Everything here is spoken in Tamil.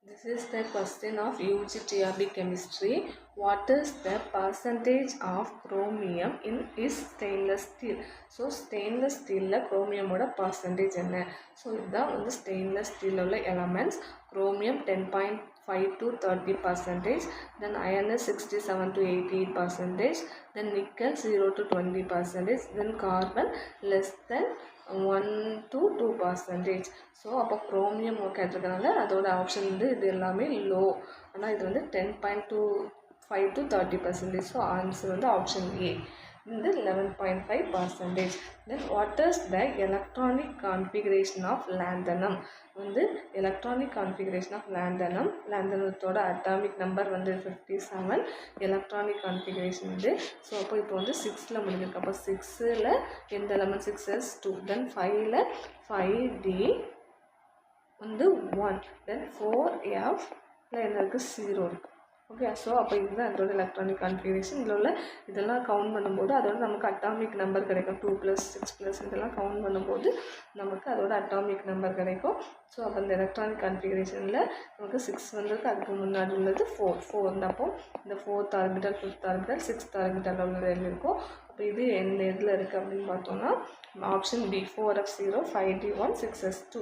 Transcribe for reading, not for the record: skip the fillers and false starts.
This is the question of UG TRB chemistry. What is the percentage of chromium in is stainless steel? So stainless steel la chromium oda percentage enna? So idha வந்து stainless steel உள்ள elements. Chromium 10.5 to 30%, then iron is 67 to 88%, then nickel 0 to 20%, then carbon less than 1 to 2%. So அப்போ குரோமியம் கேட்டிருக்கனால அதோட ஆப்ஷன் வந்து இது எல்லாமே லோ, ஆனால் இது வந்து 10.25 to 30%. ஸோ ஆன்சர் வந்து ஆப்ஷன் ஏ இந்த 11.5%. Then what is the electronic configuration of lanthanum? வந்து எலக்ட்ரானிக் கான்ஃபிகரேஷன் ஆஃப் லேந்தனம், லேந்தனத்தோட அட்டாமிக் நம்பர் வந்து 57, எலக்ட்ரானிக் கான்ஃபிகரேஷன் இது. ஸோ அப்போ இப்போ வந்து 6ல் முடிஞ்சிருக்கு. அப்போ 6ல் எந்த எலமெண்ட் 6s2, தென் 5ல் 5d வந்து 1, தென் 4fல என்ன இருக்குது 0 இருக்குது. ஓகே, ஸோ அப்போ இதுதான் அதோட எலக்ட்ரானிக் கான்ஃபிகரேஷன். இதில் உள்ள இதெல்லாம் கவுண்ட் பண்ணும்போது அதோட நமக்கு அட்டாமிக் நம்பர் கிடைக்கும். 2 + 6 இதெல்லாம் கவுண்ட் பண்ணும்போது நமக்கு அதோட அட்டாமிக் நம்பர் கிடைக்கும். ஸோ அப்போ இந்த எலக்ட்ரானிக் கான்ஃபிகரேஷனில் நமக்கு 6 வந்திருக்கு, அதுக்கு முன்னாடி உள்ளது 4 இருந்தப்போ இந்த 4th orbital 5th orbital 6th orbital உள்ளது எழுதியிருக்கோம். அப்போ இது எந்த இதில் இருக்குது அப்படின்னு பார்த்தோம்னா option B 4f0 5d1 6s2.